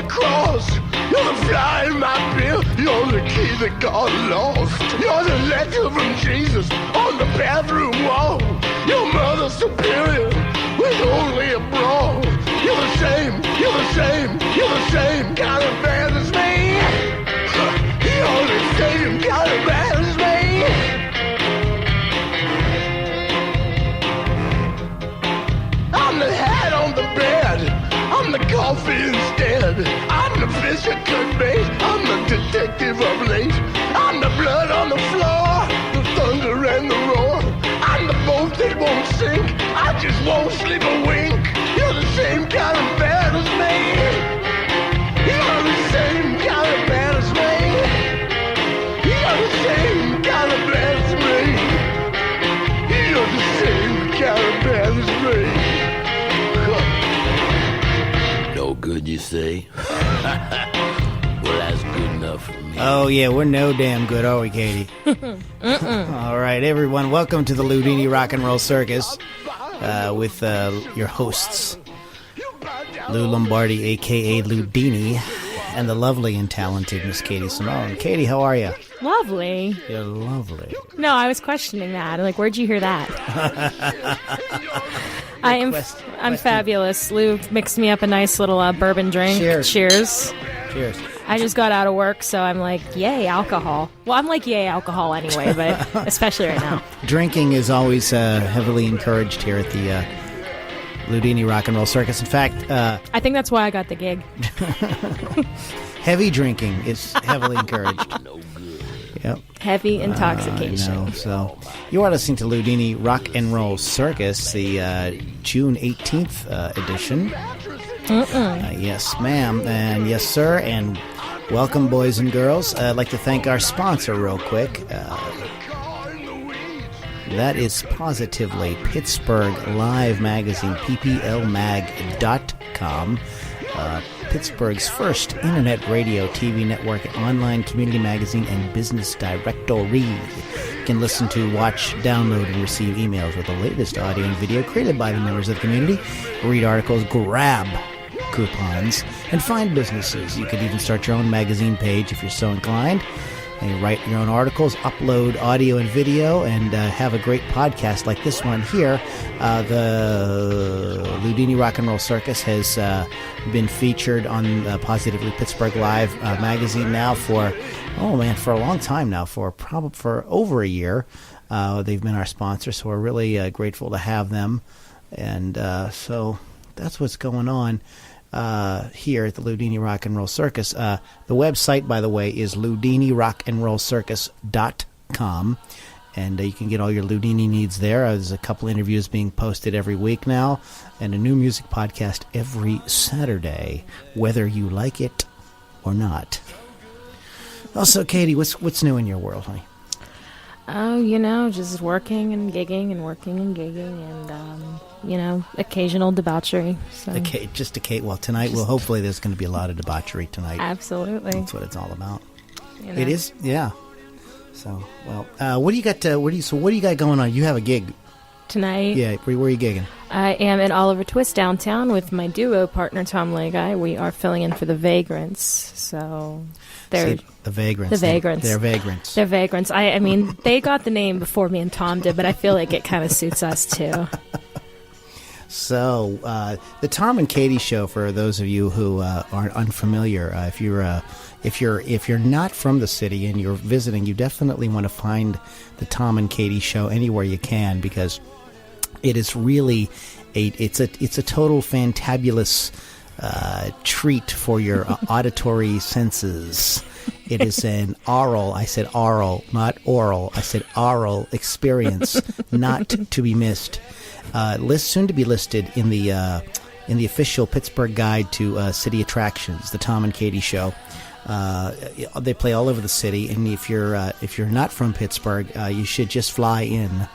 the cross. You're the fly in my beer. You're the key that got lost. You're the letter from Jesus on the bathroom wall. Your mother superior with only a bra. You're the same, you're the same, you're the same kind of man as me. You're the same kind of man as me. I'm the hat on the bed. I'm the coffee instead. I'm the fish that could be. I'm the detective of late. I'm the blood on the floor, the thunder and the roar. I'm the boat that won't sink. I just won't sleep a wink. You're the same kind of man as me. You're the same kind of man as me. You're the same kind of man as me. You're the same kind of man as me. No good, you say? Well, that's good enough for me. Oh, yeah, we're no damn good, are we, Katy? All right, everyone, welcome to the Loudini Rock and Roll Circus with your hosts, Lou Lombardi, a.k.a. Loudini, and the lovely and talented Miss Katy Simone. Katy, how are you? Lovely. You're lovely. No, I was questioning that. Like, where'd you hear that? I'm fabulous. Lou mixed me up a nice little bourbon drink. Cheers. Cheers. Cheers. I just got out of work, so I'm like, yay, alcohol. Well, I'm like, yay, alcohol anyway, but especially right now. Drinking is always heavily encouraged here at the Loudini Rock and Roll Circus. In fact, I think that's why I got the gig. heavy drinking is heavily encouraged. Yep. Heavy intoxication. I know. So you are listening to Loudini Rock and Roll Circus, the June 18th edition. Yes, ma'am, and yes, sir, and welcome, boys and girls. I'd like to thank our sponsor real quick. That is positively Pittsburgh Live Magazine, pplmag.com. Pittsburgh's first internet radio, TV network, online community magazine, and business directory. You can listen to, watch, download, and receive emails with the latest audio and video created by the members of the community, read articles, grab coupons, and find businesses. You could even start your own magazine page if you're so inclined. And you write your own articles, upload audio and video, and have a great podcast like this one here. The Loudini Rock and Roll Circus has been featured on Positively Pittsburgh Live magazine now for a long time now, for over a year. They've been our sponsor, so we're really grateful to have them. And so that's what's going on here at the Loudini Rock and Roll Circus. The website, by the way, is loudinirockandrollcircus.com, and you can get all your Loudini needs there. There's a couple interviews being posted every week now, and a new music podcast every Saturday, whether you like it or not. Also, Katy, what's new in your world, honey? Oh, just working and gigging and working and gigging and, occasional debauchery. So. Well, tonight, hopefully there's going to be a lot of debauchery tonight. Absolutely. That's what it's all about. It is, yeah. So, well, what do you got going on? You have a gig tonight. Yeah, where are you gigging? I am at Oliver Twist downtown with my duo partner, Tom Leguy. We are filling in for the Vagrants, so... The Vagrants. They're Vagrants. They're Vagrants. I mean, they got the name before me and Tom did, but I feel like it kind of suits us, too. So, the Tom and Katy show, for those of you who aren't unfamiliar, if you're not from the city and you're visiting, you definitely want to find the Tom and Katy show anywhere you can, because it is really it's a total fantabulous treat for your auditory senses. It is an aural, I said aural, not oral, I said aural experience, not to be missed. Soon to be listed in the official Pittsburgh Guide to City Attractions, the Tom and Katy Show. They play all over the city, and if you're not from Pittsburgh, you should just fly in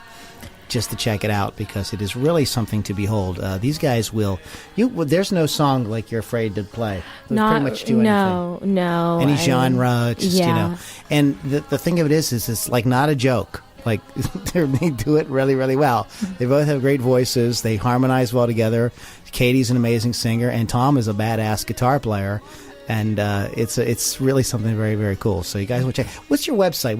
just to check it out, because it is really something to behold. These guys will. There's no song like you're afraid to play. They'll pretty much do anything. No. Any genre, just And the thing of it is it's like not a joke. Like they do it really, really well. They both have great voices. They harmonize well together. Katie's an amazing singer, and Tom is a badass guitar player. And it's really something very, very cool. So you guys will check. What's your website?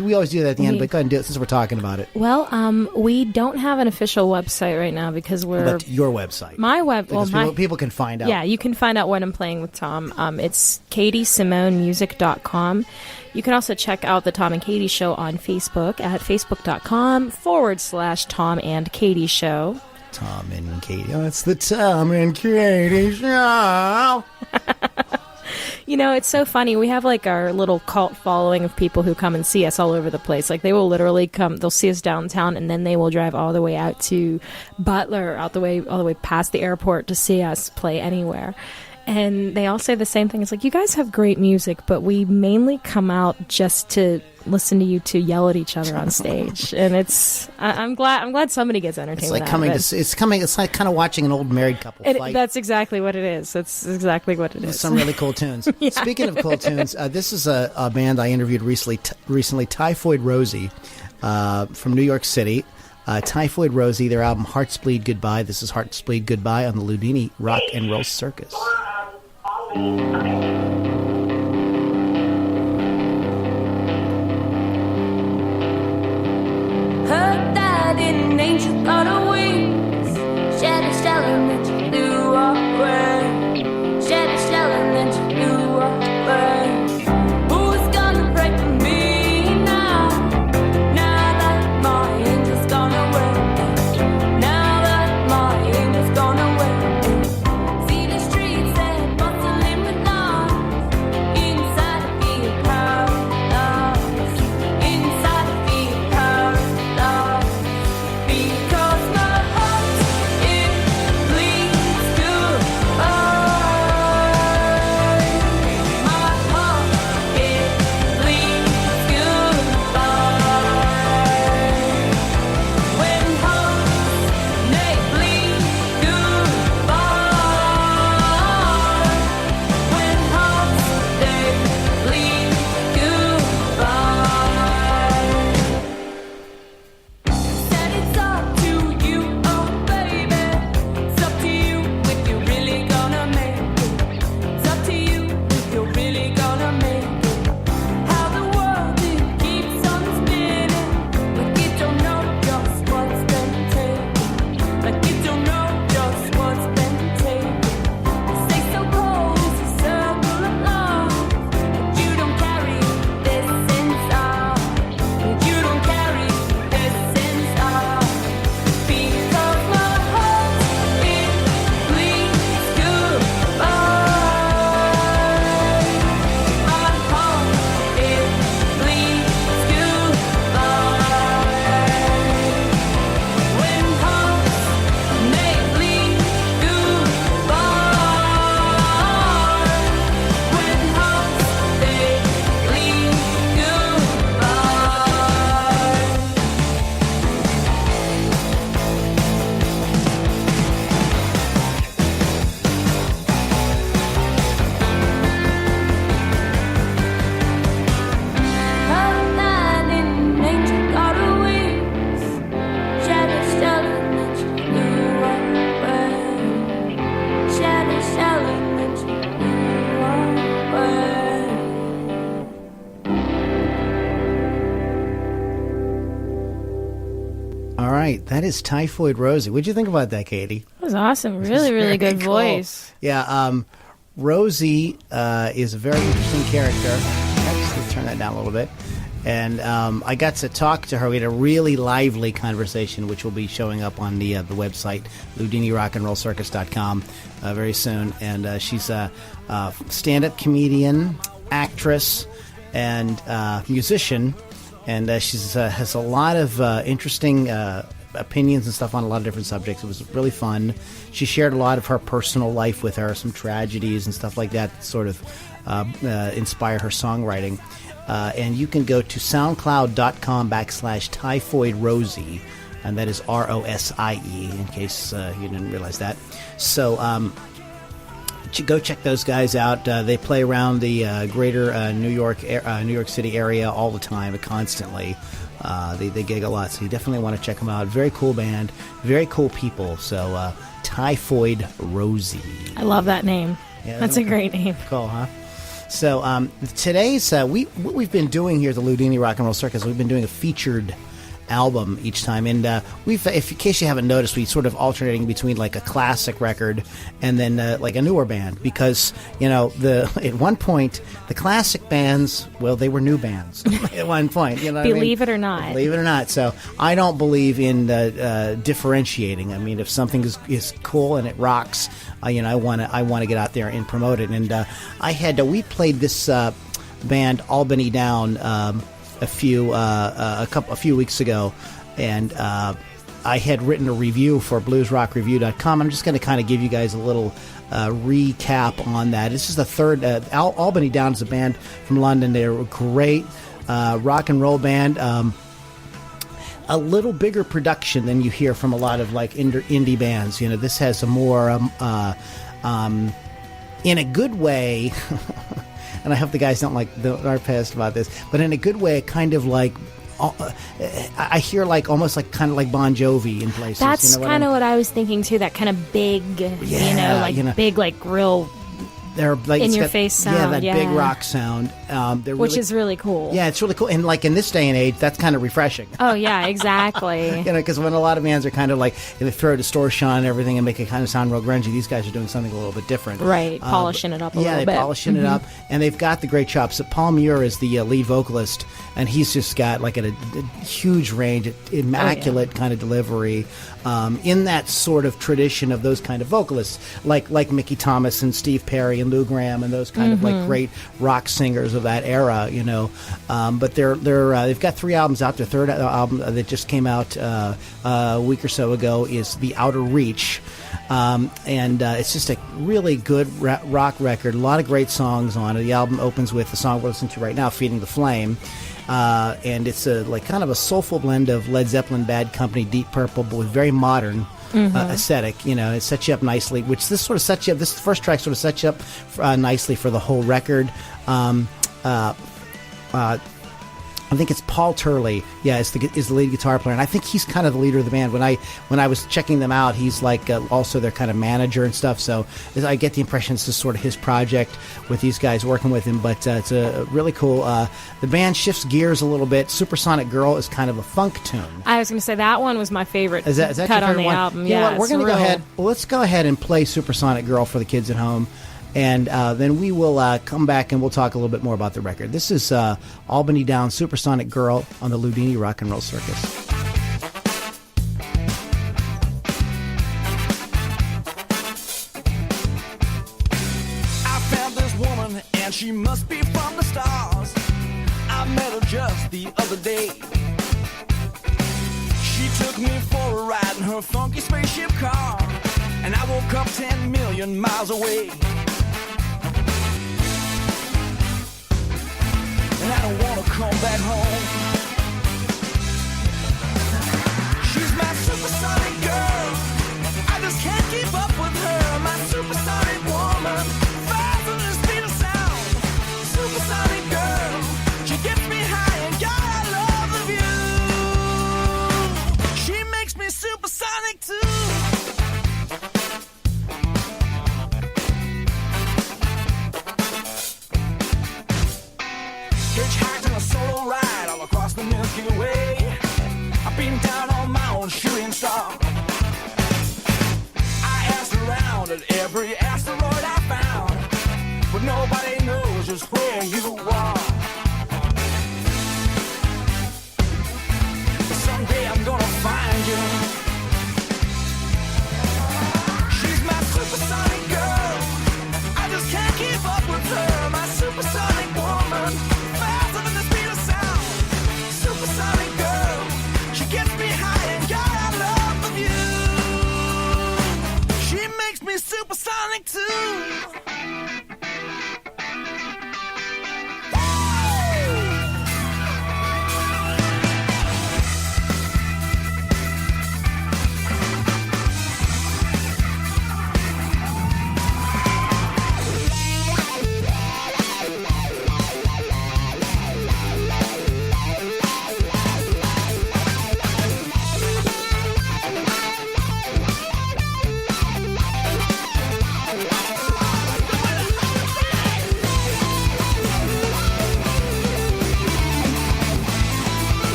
We always do that at the end, but go ahead and do it since we're talking about it. Well, we don't have an official website right now because But your website. My web. Because people can find out. Yeah, you can find out when I'm playing with Tom. It's KatySimoneMusic.com. You can also check out the Tom and Katy Show on Facebook at facebook.com/Tom and Katy Show. Tom and Katy. Oh, it's the Tom and Katy Show. You know, it's so funny. We have like our little cult following of people who come and see us all over the place. Like they will literally come, they'll see us downtown and then they will drive all the way out to Butler, all the way past the airport to see us play anywhere. And they all say the same thing. It's like, you guys have great music, but we mainly come out just to listen to you two yell at each other on stage. And I'm glad somebody gets entertained. It's like it's like kind of watching an old married couple fight. That's exactly what it is. That's exactly what it is. Some really cool tunes. Yeah. Speaking of cool tunes, this is a band I interviewed recently, Typhoid Rosie, from New York City. Typhoid Rosie, their album Hearts Bleed Goodbye. This is Hearts Bleed Goodbye on the Loudini Rock and Roll Circus. Heard that an angel got a wings, shed a shell and then she flew away. Shed a shell and then she flew away. Who's gonna pray for me now? Now that my angel's gone away. Now that my angel's gone away. See the streets, they're bustling with life. Inside I feel paradise. Inside I feel paradise. Because my heart, it bleeds goodbye. My heart, it bleeds goodbye. When hearts, they bleed goodbye. When hearts, they bleed goodbye. Said it's up to you, oh baby. It's up to you if you're really gonna make it. It's up to you if you're really gonna make it. How the world it keeps on spinning, like it don't know just what's been taken. Like it don't know just what's been taken. Stay so cold, it's a circle of love, but you don't carry this inside. But you don't carry this inside. Because my heart, it bleeds goodbye. My heart, it bleeds goodbye. When hearts, they bleed goodbye. When hearts, they bleed goodbye. Heard that an angel got a wings, shed a shell and then she flew away. Shed a shell and then she flew away. All right, that is Typhoid Rosie. What'd you think about that, Katy? That was awesome. Really, really good Cool. voice. Yeah, Rosie is a very interesting character. Let's turn that down a little bit. And I got to talk to her. We had a really lively conversation, which will be showing up on the website, LoudiniRockandRollCircus.com, very soon. And she's a stand-up comedian, actress, and musician. And she has a lot of interesting opinions and stuff on a lot of different subjects. It was really fun. She shared a lot of her personal life with her, some tragedies and stuff like that sort of inspire her songwriting. And you can go to soundcloud.com/Typhoid Rosie, and that is Rosie, in case you didn't realize that. So go check those guys out. They play around the greater New York City area all the time, constantly. They gig a lot, so you definitely want to check them out. Very cool band, very cool people. So Typhoid Rosie. I love that name. Yeah, That's a great name. Cool, huh? So today's what we've been doing here at the Loudini Rock and Roll Circus, we've been doing a featured album each time, and we've, if in case you haven't noticed, we sort of alternating between like a classic record and then like a newer band, because at one point the classic bands, well, they were new bands at one point. You know, Believe it or not. Believe it or not. So I don't believe in differentiating. I mean, if something is cool and it rocks, I want to get out there and promote it. And we played this band Albany Down a few weeks ago, and I had written a review for bluesrockreview.com. I'm just going to kind of give you guys a little recap on that. This is the third. Albany Down is a band from London. They're a great rock and roll band. A little bigger production than you hear from a lot of like indie bands. This has a more in a good way. And I hope the guys aren't pissed about this, but in a good way, kind of like I hear like almost like kind of like Bon Jovi in places. That's kind of what I was thinking too. That kind of big, big, like real. They're like in your face sound, that big rock sound. Which is really cool. Yeah, it's really cool, and like in this day and age, that's kind of refreshing. Oh yeah, exactly. Because when a lot of bands are kind of like they throw distortion on everything and make it kind of sound real grungy, these guys are doing something a little bit different. Right, polishing it up a little bit. Yeah, they're polishing it up, and they've got the great chops. Paul Muir is the lead vocalist, and he's just got like a huge range, immaculate kind of delivery. In that sort of tradition of those kind of vocalists, like Mickey Thomas and Steve Perry and Lou Gramm and those kind of like great rock singers of that era, But they've got 3 albums out. Their third album that just came out a week or so ago is The Outer Reach, and it's just a really good rock record. A lot of great songs on it. The album opens with the song we're listening to right now, "Feeding the Flame." And it's a kind of a soulful blend of Led Zeppelin, Bad Company, Deep Purple, but with very modern aesthetic. It sets you up nicely. Which this sort of sets you up. This first track sort of sets you up nicely for the whole record. I think it's Paul Turley. Yeah, is the lead guitar player, and I think he's kind of the leader of the band. When I was checking them out, he's like also their kind of manager and stuff. So I get the impression it's just sort of his project with these guys working with him. But it's a really cool. The band shifts gears a little bit. Supersonic Girl is kind of a funk tune. I was going to say that one was my favorite. Is that cut your favorite on the one? album? You know what? We're going to go ahead. Well, Let's go ahead and play Supersonic Girl for the kids at home. And then we will come back and we'll talk a little bit more about the record. This is Albany Down, Supersonic Girl on the Loudini Rock and Roll Circus. I found this woman and she must be from the stars. I met her just the other day. She took me for a ride in her funky spaceship car, and I woke up 10 million miles away. And I don't wanna come back home. She's my supersonic girl. I just can't keep up with her. My supersonic woman, faster than the speed of sound. Supersonic girl, she gets me high, and God, I love the view. She makes me supersonic too. Hitchhiked on a solo ride all across the Milky Way. I've been down on my own shooting star. I asked around at every asteroid I found, but nobody knows just where you are. But someday I'm gonna find you. She's my supersonic girl. I just can't keep up with her. My supersonic woman, faster than the speed of sound. Supersonic girl, she gets me high, and God, I love the view. She makes me supersonic too.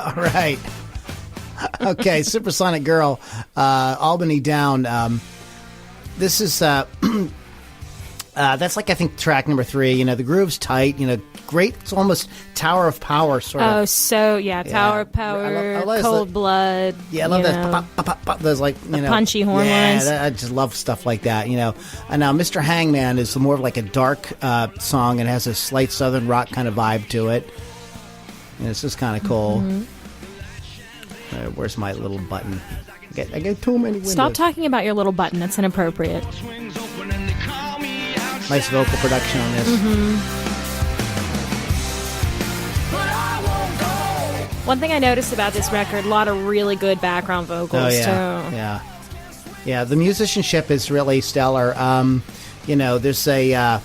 All right. Okay, Supersonic Girl, Albany Down. This is that's like I think track number 3. You know, the groove's tight. You know, great. It's almost Tower of Power sort of. Oh, so yeah, Tower of Power, I love Cold Blood. Yeah, I love that. Pop, pop, pop, pop, those like punchy horn lines. I just love stuff like that. You know, and now Mr. Hangman is more of like a dark song and has a slight southern rock kind of vibe to it. And it's just kind of cool. Mm-hmm. Where's my little button? I get too many windows. Stop talking about your little button. That's inappropriate. Nice vocal production on this. One thing I noticed about this record, a lot of really good background vocals, too. Yeah. The musicianship is really stellar. You know, there's a...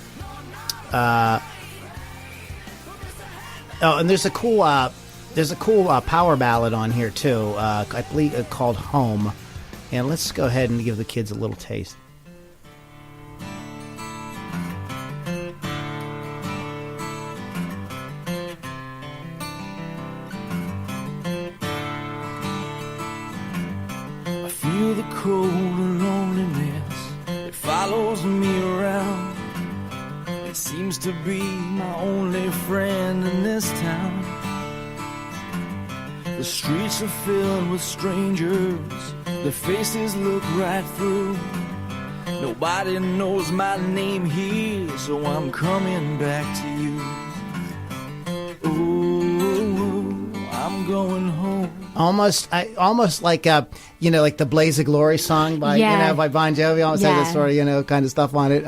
and there's a cool power ballad on here, too. I believe called Home. And let's go ahead and give the kids a little taste. I feel the cold loneliness, it follows me around. It seems to be my only friend in this town. The streets are filled with strangers, their faces look right through. Nobody knows my name here, so I'm coming back to you. Oh, I'm going home. Almost like like the Blaze of Glory song by by Bon Jovi. Almost had this sort of kind of stuff on it.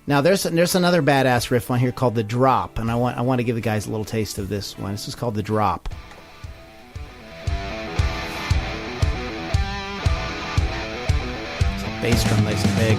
Now there's another badass riff on here called The Drop, and I want to give the guys a little taste of this one. This is called The Drop. It's a bass drum, nice and big.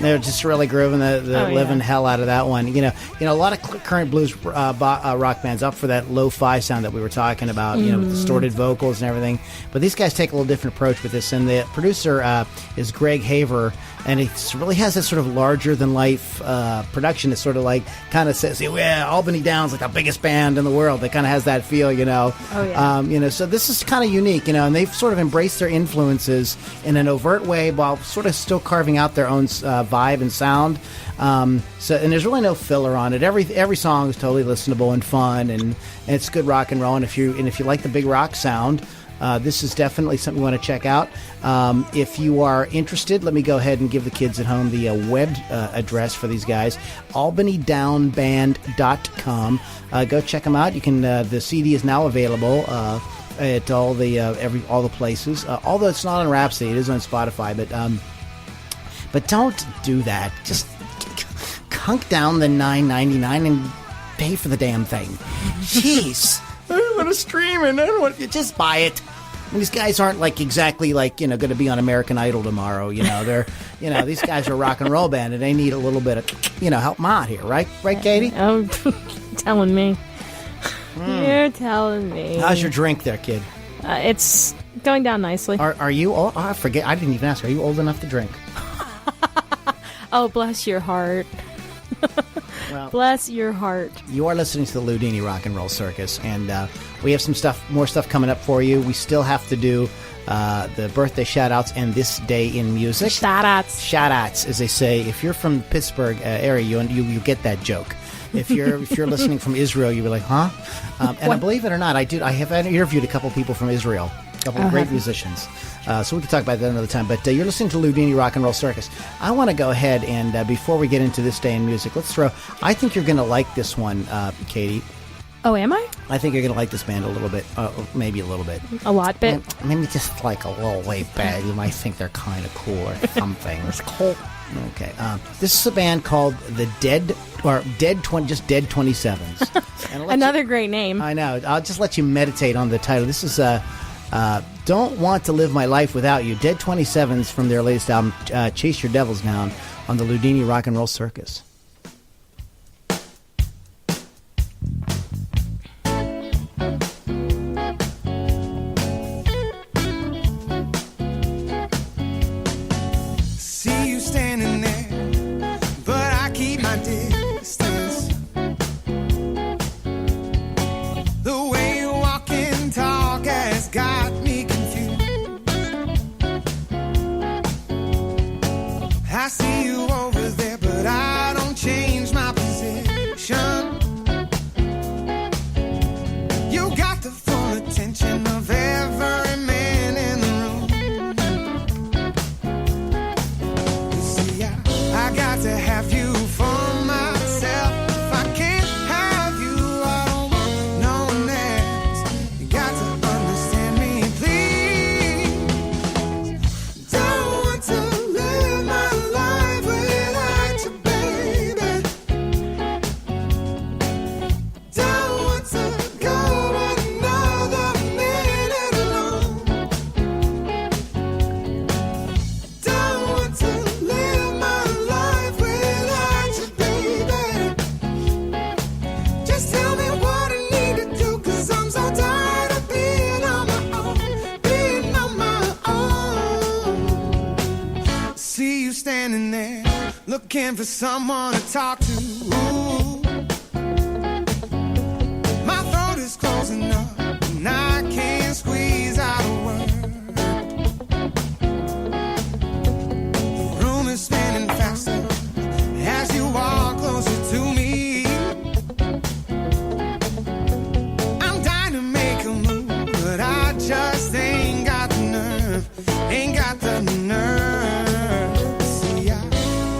They're just really grooving the living hell out of that one. You know, a lot of current blues rock bands up for that lo-fi sound that we were talking about. You know, with distorted vocals and everything. But these guys take a little different approach with this. And the producer is Greg Haver, and it really has this sort of larger than life production. It's sort of like kind of says, yeah, Albany Down's like the biggest band in the world. It kind of has that feel, you know. Oh yeah. So this is kind of unique, you know, and they've sort of embraced their influences in an overt way while sort of still carving out their own vibe and sound. And there's really no filler on it. Every song is totally listenable and fun, and it's good rock and roll. And if you like the big rock sound, this is definitely something you want to check out. If you are interested, let me go ahead and give the kids at home the web address for these guys, albanydownband.com. Go check them out. You can. The CD is now available at all the places. Although it's not on Rhapsody, it is on Spotify. But don't do that. Just hunk down the $9.99 and pay for the damn thing. Jeez. I don't want to stream it. I don't want to just buy it. And these guys aren't like exactly like, going to be on American Idol tomorrow. They're, these guys are a rock and roll band and they need a little bit of, help them out here. Right, Katy? Oh, telling me. You're telling me. How's your drink there, kid? It's going down nicely. Are you old? Oh, I forget. I didn't even ask. Are you old enough to drink? Oh, bless your heart. Well, bless your heart. You are listening to the Loudini Rock and Roll Circus, and we have more stuff coming up for you. We still have to do the birthday shout-outs and this day in music. Shout-outs. Shout-outs, as they say. If you're from the Pittsburgh area, you get that joke. If you're listening from Israel, you'll be like, huh? And I believe it or not, I have interviewed a couple people from Israel, a couple of great musicians. So we can talk about that another time. But you're listening to Loudini Rock and Roll Circus. I want to go ahead and, before we get into this day in music, I think you're going to like this one, Katy. Oh, am I? I think you're going to like this band a little bit, maybe a little bit. A lot bit? Maybe just like a little way back. You might think they're kind of cool or something. It's cool. Okay. This is a band called the Dead 27s. Another great name. I know. I'll just let you meditate on the title. This is Don't Want to Live My Life Without You. Dead 27s from their latest album, Chase Your Devils Down, on the Loudini Rock and Roll Circus. looking for someone to talk to. My throat is closing up, and I can't squeeze out a word. The room is spinning faster as you walk closer to me. I'm dying to make a move, but I just ain't got the nerve, ain't got the nerve. See, I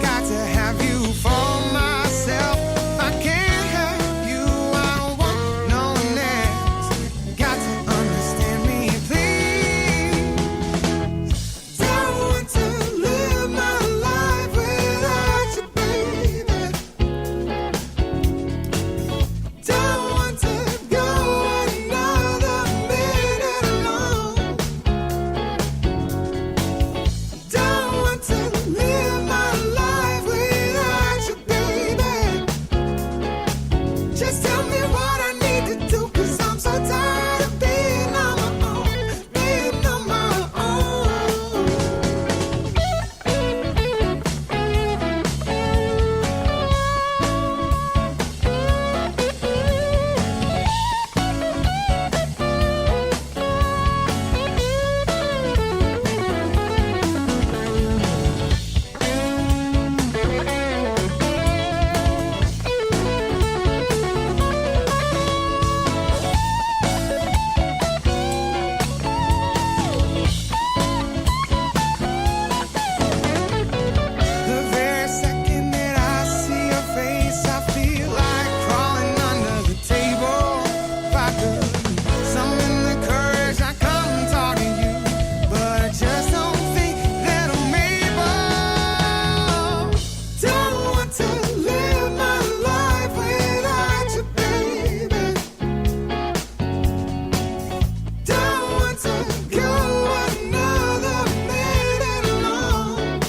got to have you for myself. I can't have you, I don't want no one else. Got to understand me, please. Don't want to live my life without you, baby. Don't want to go another minute alone. Don't want to live my life without you, baby. Just tell me what I need to do, 'cause I'm so tired of being on my own, being on my own. The very second that I see your face, I feel like crawling under the table. If I could summon the courage, I come and talk to you, but I just don't think that I'm able. Don't want to live my life without you, baby. Don't want to go another minute alone.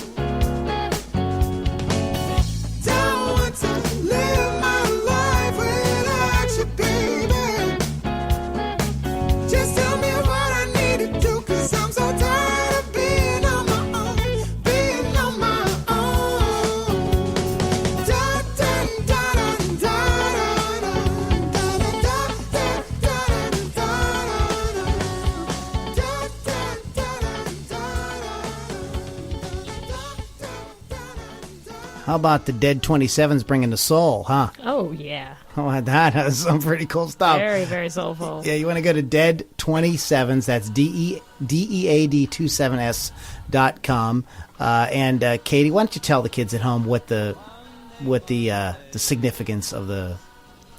Don't want to live my life without you, baby. Just tell me what I need to do, 'cause I'm so tired of being on my own, being on my own. Da da da da da da da da da da How about the Dead 27s bringing the soul, huh? Oh, yeah. Oh, that is some pretty cool stuff. Very, very soulful. Yeah, you want to go to Dead 27s. That's DEAD27S.com. And Katy, why don't you tell the kids at home what the significance of the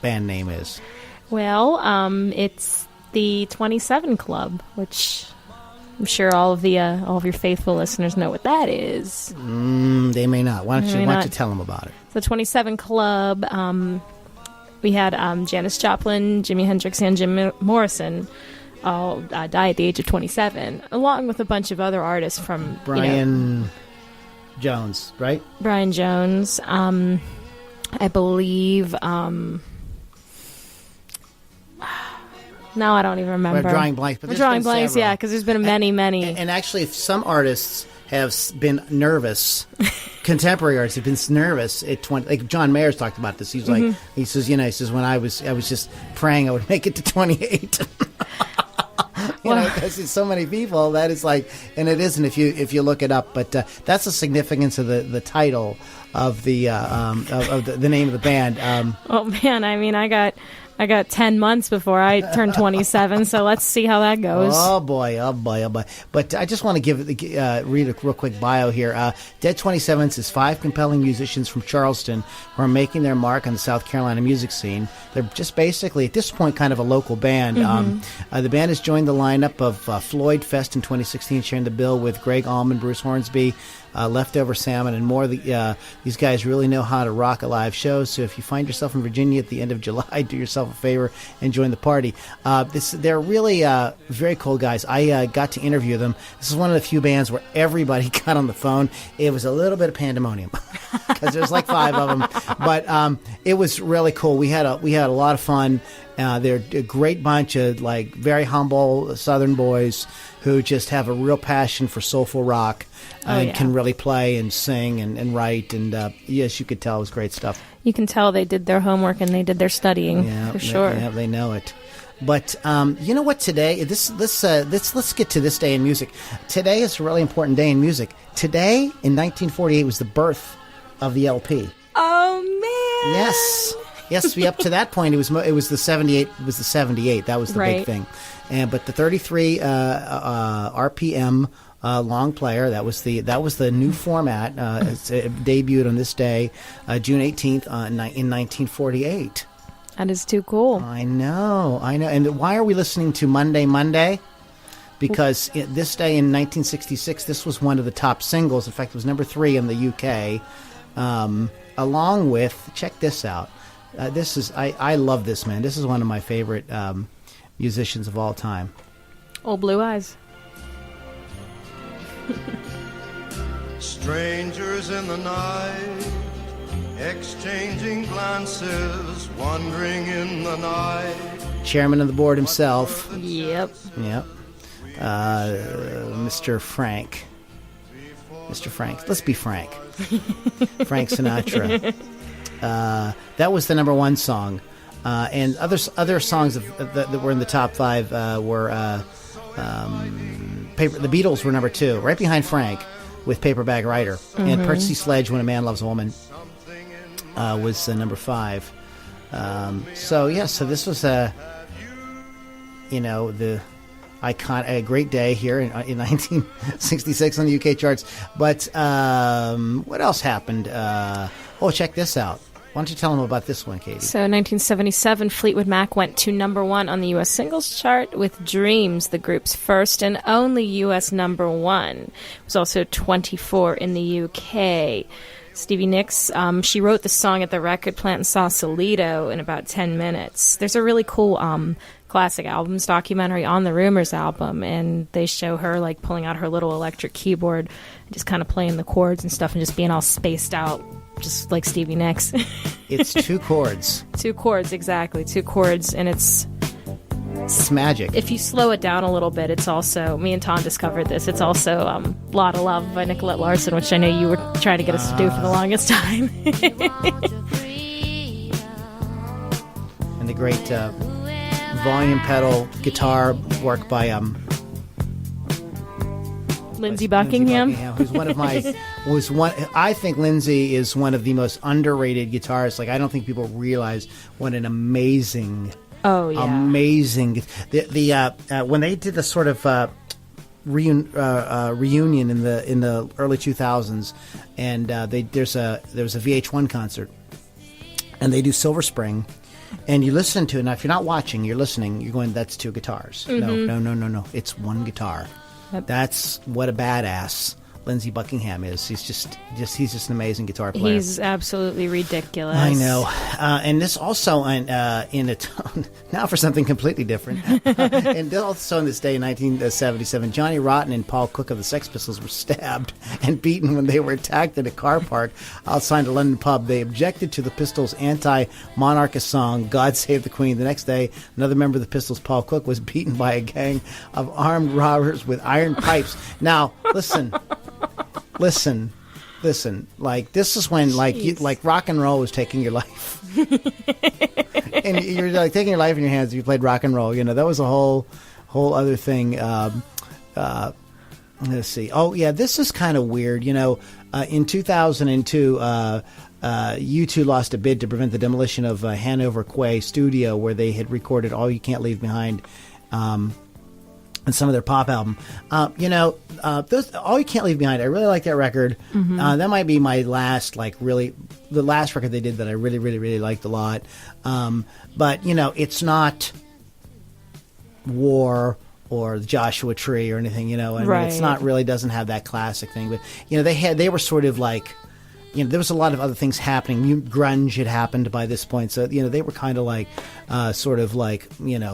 band name is? Well, it's the 27 Club, which I'm sure all of your faithful listeners know what that is. They may not. Why don't you not. tell them about it? The 27 Club, we had Janis Joplin, Jimi Hendrix, and Jim Morrison all die at the age of 27, along with a bunch of other artists from Brian Jones, right? Brian Jones, I believe. Now I don't even remember. We're drawing blanks. But We're drawing blanks, several. yeah, because there's been many. And actually, some artists have been nervous. Contemporary artists have been nervous at 20. Like John Mayer's talked about this. He's like, he says, when I was just praying I would make it to 28. Because it's so many people that it's like, and it isn't if you look it up. But that's the significance of the title of the name of the band. Oh man, I mean, I got 10 months before I turned 27, so let's see how that goes. Oh boy. But I just want to read a real quick bio here. Dead 27s is 5 compelling musicians from Charleston who are making their mark on the South Carolina music scene. They're just basically, at this point, kind of a local band. The band has joined the lineup of Floyd Fest in 2016, sharing the bill with Greg Allman, Bruce Hornsby, Leftover Salmon, and more. These guys really know how to rock a live show, so if you find yourself in Virginia at the end of July, do yourself a favor and join the party. They're really very cool guys. I got to interview them. This is one of the few bands where everybody got on the phone. It was a little bit of pandemonium. because there's like 5 of them. But it was really cool. We had a lot of fun. They're a great bunch of like very humble Southern boys who just have a real passion for soulful rock and can really play and sing and write. And yes, you could tell it was great stuff. You can tell they did their homework and they did their studying for sure. Yeah, they know it. But you know what? Today, let's get to this day in music. Today is a really important day in music. Today, in 1948, was the birth of the LP. Oh man! Yes. Up to that point, it was the 78. It was the 78. That was the big thing. But the 33 RPM long player. That was the new format. It debuted on this day, June 18th, in 1948. That is too cool. I know. And why are we listening to Monday? Because this day in 1966, this was one of the top singles. In fact, it was number 3 in the UK, along with, check this out. I love this man. This is one of my favorite musicians of all time. Old Blue Eyes. Strangers in the night, exchanging glances, wandering in the night. Chairman of the board himself. Yep. Mr. Frank. Let's be Frank. Frank Sinatra. That was the number 1 song. And other songs that were in the top 5 were The Beatles were number 2, right behind Frank, with Paper Bag Writer. Mm-hmm. And Percy Sledge, When a Man Loves a Woman, was number 5. So this was the icon, a great day here in 1966 on the UK charts. But what else happened? Check this out. Why don't you tell them about this one, Katie? So, 1977, Fleetwood Mac went to number 1 on the U.S. singles chart with Dreams, the group's first and only U.S. number 1. It was also 24 in the U.K. Stevie Nicks, she wrote the song at the record plant in Sausalito in about 10 minutes. There's a really cool classic albums documentary on the Rumors album, and they show her like pulling out her little electric keyboard and just kind of playing the chords and stuff and just being all spaced out, just like Stevie Nicks. It's 2 chords. 2 chords, exactly. 2 chords, and it's magic. If you slow it down a little bit, it's also, me and Tom discovered this, it's also Lot of Love by Nicolette Larson, which I know you were trying to get us to do for the longest time. And the great volume pedal guitar work by Lindsey Buckingham, who's one of my I think Lindsey is one of the most underrated guitarists. Like, I don't think people realize what an amazing amazing when they did the sort of reunion in the early 2000s, and there was a VH1 concert, and they do Silver Spring, and you listen to it. Now, if you're not watching, you're listening, you're going, that's 2 guitars. Mm-hmm. No, it's 1 guitar. Yep. That's what a badass Lindsey Buckingham is. He's just an amazing guitar player. He's absolutely ridiculous. I know. And this also in a tone, now for something completely different. And also on this day in 1977, Johnny Rotten and Paul Cook of the Sex Pistols were stabbed and beaten when they were attacked at a car park outside a London pub. They objected to the Pistols' anti-monarchist song, God Save the Queen. The next day, another member of the Pistols, Paul Cook, was beaten by a gang of armed robbers with iron pipes. Now, listen. Like, this is when, like rock and roll was taking your life. And you're like taking your life in your hands if you played rock and roll. That was a whole other thing. Let's see. Oh, yeah, this is kind of weird. In 2002, U2 lost a bid to prevent the demolition of Hanover Quay Studio, where they had recorded All You Can't Leave Behind, and some of their pop album. All You Can't Leave Behind, I really like that record. Mm-hmm. That might be my last, the last record they did that I really, really, really liked a lot. But, it's not War or the Joshua Tree or anything, and right. It's not really, doesn't have that classic thing. But, they were sort of like there was a lot of other things happening. Grunge had happened by this point, so they were kind of like, sort of like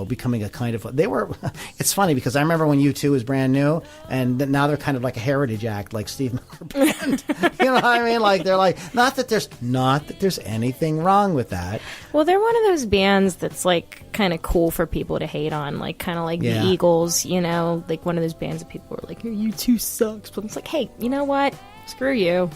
becoming a kind of. They were. It's funny because I remember when U2 was brand new, and now they're kind of like a heritage act, like Steve Miller Band. You know what I mean? Like they're like not that there's anything wrong with that. Well, they're one of those bands that's like kind of cool for people to hate on, like kind of like the Eagles. Like one of those bands that people are like, "Your U2 sucks," but it's like, hey, you know what? Screw you.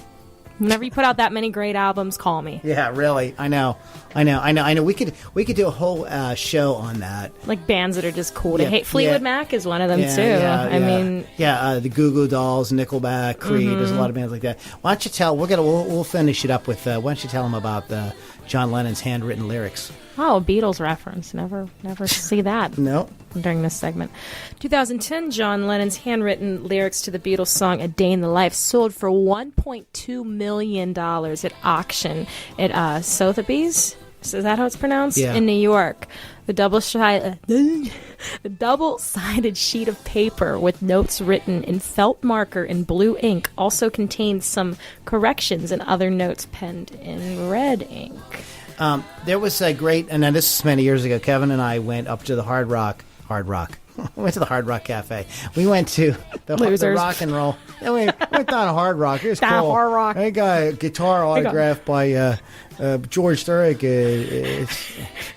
Whenever you put out that many great albums, call me. Yeah, really. I know. We could do a whole show on that. Like bands that are just cool to hate. Fleetwood Mac is one of them too. I mean, the Goo Goo Dolls, Nickelback, Creed. There's a lot of bands like that. Why don't you tell? We'll finish it up with. Why don't you tell them about John Lennon's handwritten lyrics? Oh, Beatles reference. Never see that. No. During this segment. 2010, John Lennon's handwritten lyrics to the Beatles song A Day in the Life sold for $1.2 million at auction at Sotheby's. Is that how it's pronounced? Yeah. In New York. The double-sided sheet of paper with notes written in felt marker and blue ink also contained some corrections and other notes penned in red ink. There was a great, and this is many years ago, Kevin and I went up to the Hard Rock. We went to the Hard Rock Cafe. We went to the rock and roll. And we went down to Hard Rock. It was cool. Hard Rock. I got a guitar autographed by George Thurick.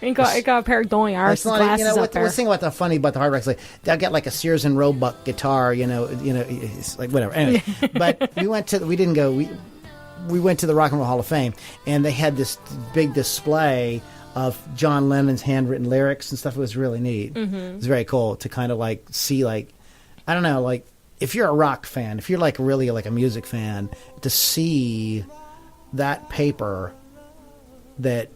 It got a pair of going arse glasses up there. What's the thing about the funny about the Hard Rock is like they'll get like a Sears and Roebuck guitar. It's like whatever. Anyway, but we went to the Rock and Roll Hall of Fame, and they had this big display of John Lennon's handwritten lyrics and stuff. It was really neat. Mm-hmm. It was very cool to kind of like see, like, I don't know, like if you're a rock fan, if you're like really like a music fan, to see that paper that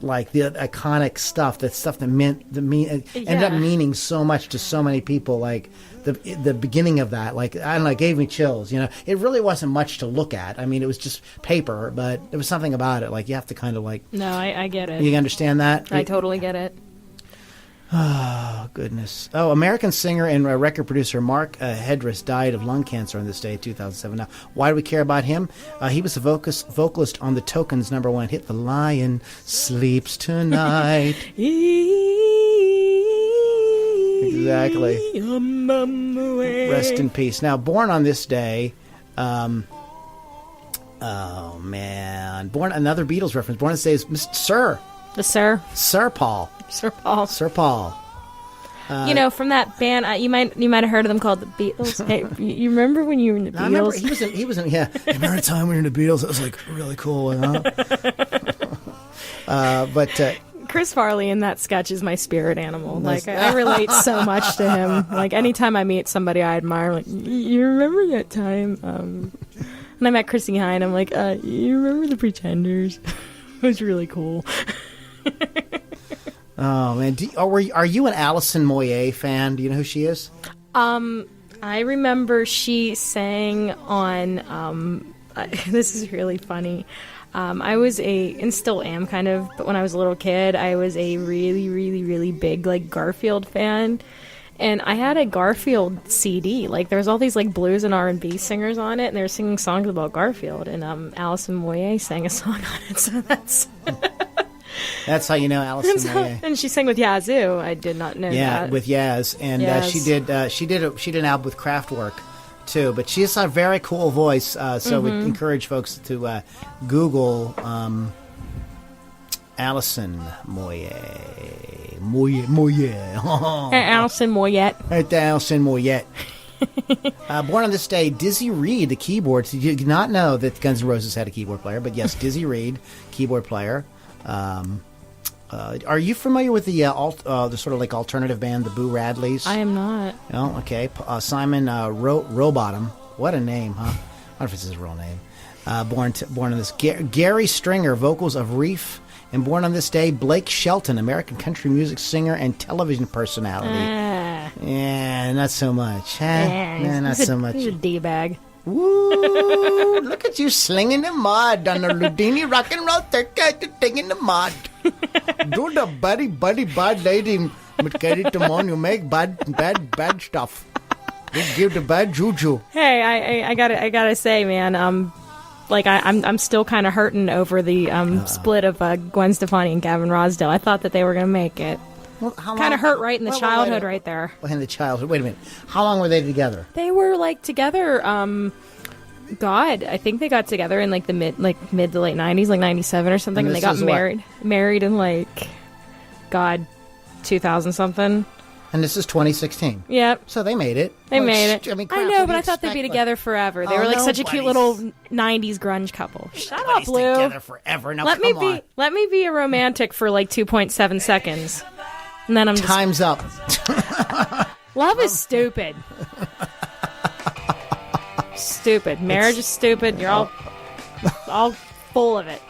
like the iconic stuff, that stuff that ended up meaning so much to so many people, like the beginning of that, like, I don't know, it gave me chills. It really wasn't much to look at. I mean, it was just paper, but there was something about it. Like, you have to kind of like. No, I get it. You understand that? I totally get it. Oh, goodness. Oh, American singer and record producer Mark Hedris died of lung cancer on this day, 2007. Now, why do we care about him? He was the vocalist on the Tokens' #1 hit, The Lion Sleeps Tonight. Exactly. Rest in peace. Now, born on this day, oh man, another Beatles reference. Born on this day is Mr. Sir. The Sir. Sir Paul. Sir Paul. Sir Paul. From that band, you might have heard of them called the Beatles. Hey, you remember when you were in the Beatles? I remember he was in. Yeah, I remember the time we were in the Beatles. It was like really cool. But Chris Farley in that sketch is my spirit animal. Like, I relate so much to him. Like, anytime I meet somebody I admire, like, you remember that time? And I met Chrissy Hine. I'm like, you remember the Pretenders? It was really cool. Oh man, are you an Alison Moyet fan? Do you know who she is? I remember she sang on. This is really funny. I was and still am kind of, but when I was a little kid, I was a really, really, really big like Garfield fan, and I had a Garfield CD. Like, there was all these like blues and R&B singers on it, and they were singing songs about Garfield, and Alison Moyet sang a song on it. So that's. That's how you know Alison Moyet. And she sang with Yazoo. I did not know that. Yeah, with Yaz, and she did an album with Kraftwerk too. But she has a very cool voice. So we encourage folks to Google Alison Moyet. Alison Moyet. Alison Moyet. Born on this day, Dizzy Reed, the keyboard. Did you not know that Guns N' Roses had a keyboard player? But yes, Dizzy Reed, keyboard player. Are you familiar with the sort of like alternative band, the Boo Radleys? I am not. Oh, okay. Simon Rowbottom. What a name, huh? I wonder if it's his real name. Born on this. Gary Stringer, vocals of Reef. And born on this day, Blake Shelton, American country music singer and television personality. Yeah, not so much. Not so much. He's a D-bag. Woo! Look at you slinging the mud on the Loudini rock and roll circuit, taking the mud. Do the buddy bad lady with Katy Timon. You make bad stuff. Just give the bad juju. Hey, I gotta say, man. like I'm still kind of hurting over the split of Gwen Stefani and Gavin Rosdale. I thought that they were going to make it. Well, how Kind of long- hurt right in the Wait, childhood wait. right there. Well, in the childhood. Wait a minute. How long were they together? They were like together. God, I think they got together in like the mid to late 90s, like 97 or something, And and they this got is what? married in like 2000 something. And this is 2016. Yep. So they made it. They Well, made it. I mean, I crap, know, what do but you I thought they'd be expect? together forever. They Oh, were like such a cute little nobody's- 90s grunge couple. Shut up, Nobody's Lou. together forever. Now, Let me come on. be a romantic for like 2.7 seconds. And then I'm just Time's up. love is stupid. Stupid. Marriage is stupid. You're all full of it.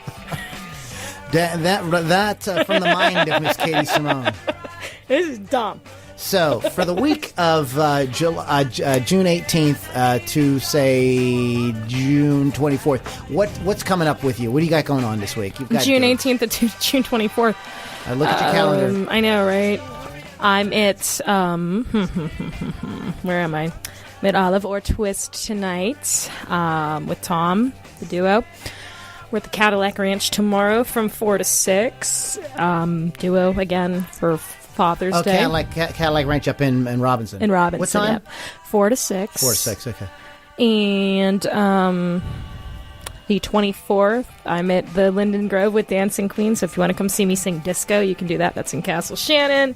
That from the mind of Miss Katy Simone. This is dumb. So, for the week of June 18th to, say, June 24th, what's coming up with you? What do you got going on this week? You've got June 18th to June 24th. look at your calendar. I know, right? I'm at where am I? I'm at Olive or Twist tonight with Tom, the duo. We're at the Cadillac Ranch tomorrow from 4 to 6. Duo again for Father's Oh, Day. Cadillac Ranch up in Robinson. In Robinson. What time? Yep. 4 to 6. 4 to 6, okay. And the 24th, I'm at the Linden Grove with Dancing Queen. So if you want to come see me sing disco, you can do that. That's in Castle Shannon.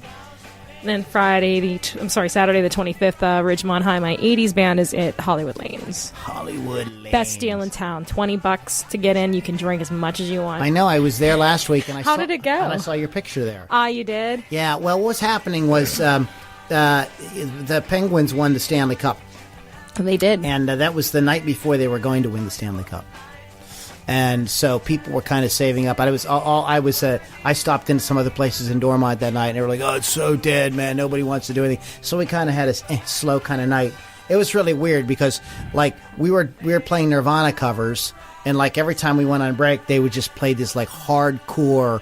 Then Saturday the 25th, Ridgemont High, my 80s band is at Hollywood Lanes. Hollywood Lanes. Best deal in town. $20 to get in. You can drink as much as you want. I know. I was there last week, and How did it go? And I saw your picture there. Ah, you did? Yeah. Well, what was happening was the Penguins won the Stanley Cup, They did. and that was the night before they were going to win the Stanley Cup. And so people were kind of saving up. I stopped into some other places in Dormont that night, and they were like, "Oh, it's so dead, man. Nobody wants to do anything." So we kind of had a slow kind of night. It was really weird because like we were playing Nirvana covers, and like every time we went on break, they would just play this like hardcore,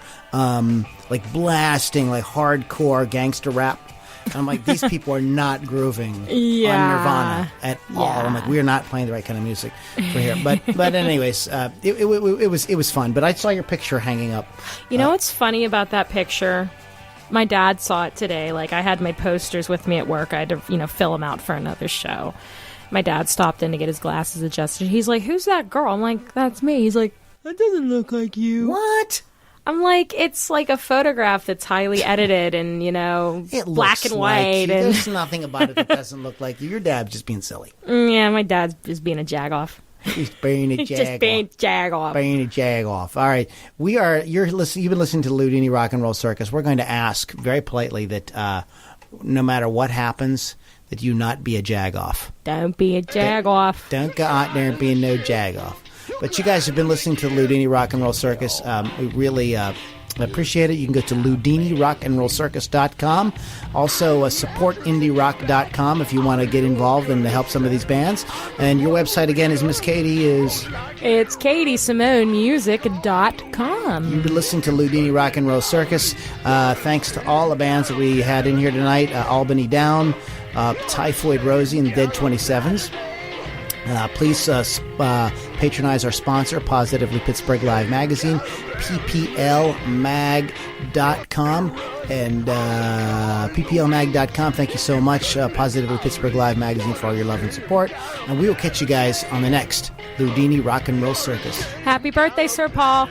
like blasting, like hardcore gangster rap. And I'm like, these people are not grooving on Nirvana at all. I'm like, we are not playing the right kind of music for here. But anyways, it was fun. But I saw your picture hanging up. You know what's funny about that picture? My dad saw it today. Like, I had my posters with me at work. I had to, fill them out for another show. My dad stopped in to get his glasses adjusted. He's like, "Who's that girl?" I'm like, "That's me." He's like, "That doesn't look like you." What? I'm like, it's like a photograph that's highly edited and, It black looks and like white. you. And There's nothing about it that doesn't look like you. Your dad's just being silly. yeah, my dad's just being a jag-off. He's being a He's jag just being jag-off. Being a jag off. All right, you've been listening to Loudini Rock and Roll Circus. We're going to ask very politely that no matter what happens, that you not be a jag off. Don't be a jag-off. Don't go out there and be no jag off. But you guys have been listening to Loudini Rock and Roll Circus. We really appreciate it. You can go to LoudiniRockandRollCircus.com. Also, supportindierock.com if you want to get involved and to help some of these bands. And your website again is Miss Katy is. It's KatySimoneMusic.com. You've been listening to Loudini Rock and Roll Circus. Thanks to all the bands that we had in here tonight: Albany Down, Typhoid Rosie, and the Dead 27s. Please patronize our sponsor, Positively Pittsburgh Live Magazine, pplmag.com, and pplmag.com. Thank you so much, Positively Pittsburgh Live Magazine, for all your love and support. And we will catch you guys on the next Loudini Rock and Roll Circus. Happy birthday, Sir Paul.